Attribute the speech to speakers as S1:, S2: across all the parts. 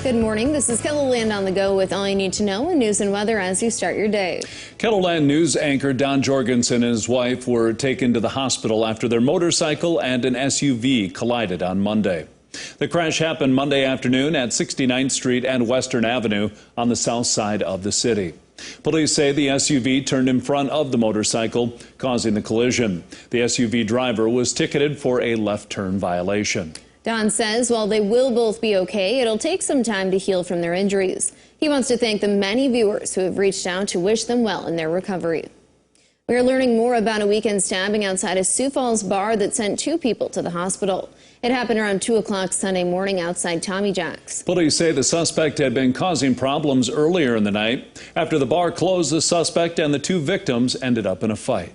S1: Good morning. This is KELOLAND on the go with all you need to know in news and weather as you start your day.
S2: KELOLAND news anchor Don Jorgensen and his wife were taken to the hospital after their motorcycle and an SUV collided on Monday. The crash happened Monday afternoon at 69th Street and Western Avenue on the south side of the city. Police say the SUV turned in front of the motorcycle, causing the collision. The SUV driver was ticketed for a left turn violation.
S1: Don says while they will both be okay, it'll take some time to heal from their injuries. He wants to thank the many viewers who have reached out to wish them well in their recovery. We are learning more about a weekend stabbing outside a Sioux Falls bar that sent 2 people to the hospital. It happened around 2 o'clock Sunday morning outside Tommy Jack's.
S2: Police say the suspect had been causing problems earlier in the night. After the bar closed, the suspect and the 2 victims ended up in a fight.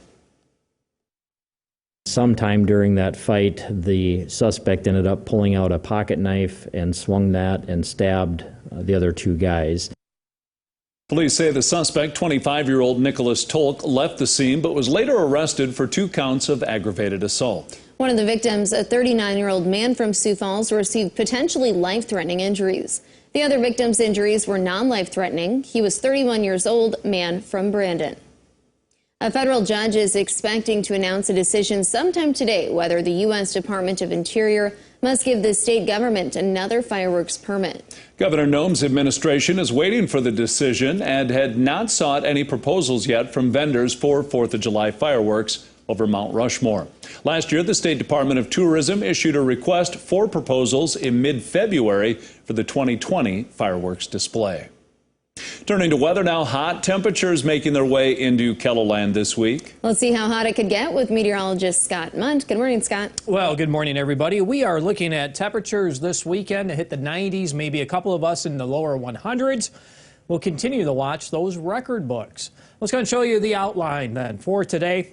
S3: Sometime during that fight, the suspect ended up pulling out a pocket knife and swung that and stabbed the other 2 guys.
S2: Police say the suspect, 25-year-old Nicholas Tolk, left the scene but was later arrested for 2 counts of aggravated assault.
S1: One of the victims, a 39-year-old man from Sioux Falls, received potentially life-threatening injuries. The other victim's injuries were non-life-threatening. He was 31 years old, man from Brandon. A federal judge is expecting to announce a decision sometime today whether the U.S. Department of Interior must give the state government another fireworks permit. Governor Noem's administration is waiting for the decision and had not sought any proposals yet from vendors for 4th of July fireworks over Mount Rushmore. Last year, the State Department of Tourism issued a request for proposals in mid-February for the 2020 fireworks display. Turning to weather now, hot temperatures making their way into KELOLAND this week. Let's see how hot it could get with meteorologist Scott Munt. Good morning, Scott.
S4: Well, good morning, everybody. We are looking at temperatures this weekend to hit the 90s, maybe a couple of us in the lower 100s. We'll continue to watch those record books. Let's go and show you the outline then for today.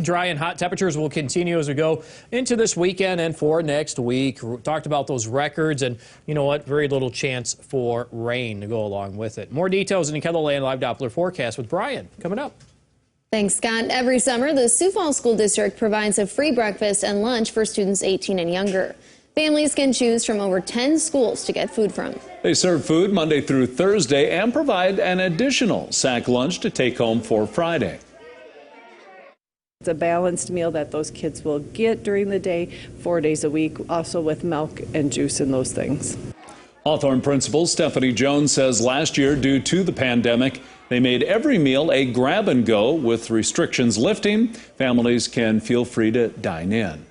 S4: Dry and hot temperatures will continue as we go into this weekend and for next week. We talked about those records, and you know what? Very little chance for rain to go along with it. More details in the KELOLAND Live Doppler forecast with Brian coming up.
S1: Thanks, Scott. Every summer, the Sioux Falls School District provides a free breakfast and lunch for students 18 and younger. Families can choose from over 10 schools to get food from.
S2: They serve food Monday through Thursday and provide an additional sack lunch to take home for Friday.
S5: It's a balanced meal that those kids will get during the day, 4 days a week, also with milk and juice and those things.
S2: Hawthorne principal Stephanie Jones says last year, due to the pandemic, they made every meal a grab and go. With restrictions lifting, families can feel free to dine in.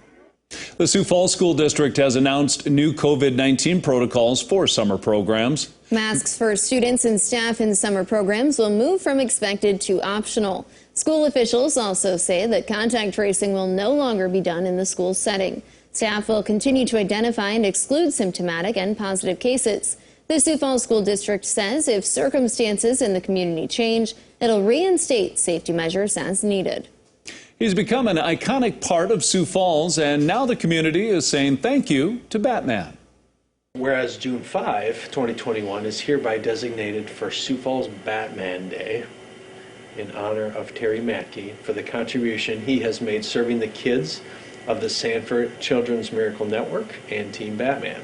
S2: The Sioux Falls School District has announced new COVID-19 protocols for summer programs.
S1: Masks for students and staff in summer programs will move from expected to optional. School officials also say that contact tracing will no longer be done in the school setting. Staff will continue to identify and exclude symptomatic and positive cases. The Sioux Falls School District says if circumstances in the community change, it'll reinstate safety measures as needed.
S2: He's become an iconic part of Sioux Falls, and now the community is saying thank you to Batman.
S6: Whereas June 5, 2021 is hereby designated for Sioux Falls Batman Day in honor of Terry Matkey for the contribution he has made serving the kids of the Sanford Children's Miracle Network and Team Batman.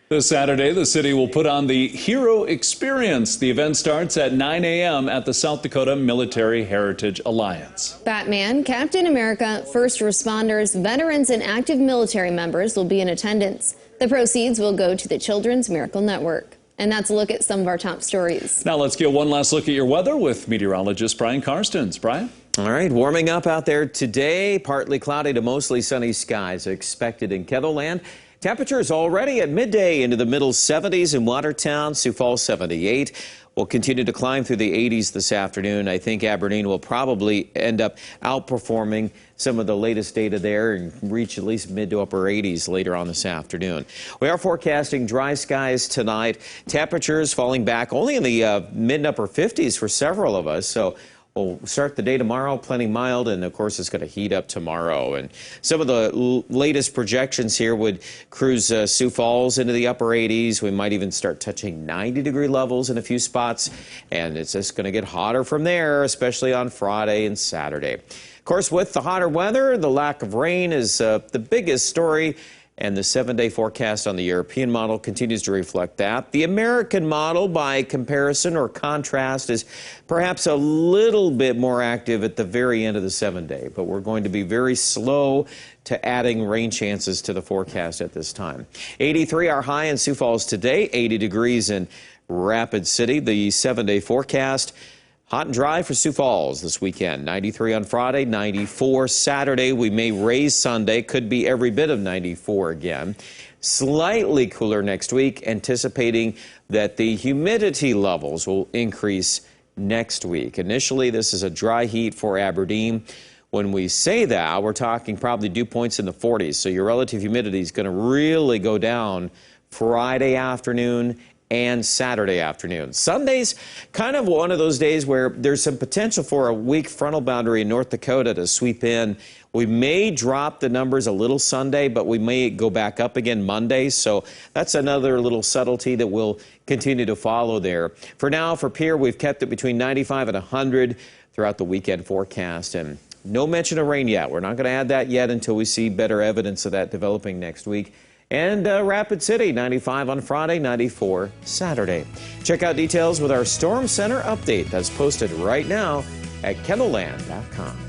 S2: This Saturday, the city will put on the Hero Experience. The event starts at 9 a.m. at the South Dakota Military Heritage Alliance.
S1: Batman, Captain America, first responders, veterans, and active military members will be in attendance. The proceeds will go to the Children's Miracle Network. And that's a look at some of our top stories.
S2: Now let's get one last look at your weather with meteorologist Brian Karstens. Brian?
S7: All right, warming up out there today. Partly cloudy to mostly sunny skies expected in KELOLAND. Temperatures already at midday into the middle 70s in Watertown, Sioux Falls 78. We'll continue to climb through the 80s this afternoon. I think Aberdeen will probably end up outperforming some of the latest data there and reach at least mid to upper 80s later on this afternoon. We are forecasting dry skies tonight. Temperatures falling back only in the mid and upper 50s for several of us. So we'll start the day tomorrow plenty mild, and of course it's going to heat up tomorrow. And some of the latest projections here would cruise Sioux Falls into the upper 80s. We might even start touching 90-degree levels in a few spots, and it's just going to get hotter from there, especially on Friday and Saturday. Of course, with the hotter weather, the lack of rain is the biggest story. And the 7-day forecast on the European model continues to reflect that. The American model, by comparison or contrast, is perhaps a little bit more active at the very end of the 7-day, but we're going to be very slow to adding rain chances to the forecast at this time. 83 our high in Sioux Falls today, 80 degrees in Rapid City. The 7-day forecast. Hot and dry for Sioux Falls this weekend. 93 on Friday, 94 Saturday. We may raise Sunday, could be every bit of 94 again. Slightly cooler next week, anticipating that the humidity levels will increase next week. Initially, this is a dry heat for Aberdeen. When we say that, we're talking probably dew points in the 40s, so your relative humidity is going to really go down Friday afternoon and Saturday afternoon. Sunday's kind of one of those days where there's some potential for a weak frontal boundary in North Dakota to sweep in. We may drop the numbers a little Sunday, but we may go back up again Monday. So that's another little subtlety that we'll continue to follow there. For now, for Pierre, we've kept it between 95 and 100 throughout the weekend forecast. And no mention of rain yet. We're not going to add that yet until we see better evidence of that developing next week. And Rapid City, 95 on Friday, 94 Saturday. Check out details with our Storm Center update that's posted right now at KELOLAND.com.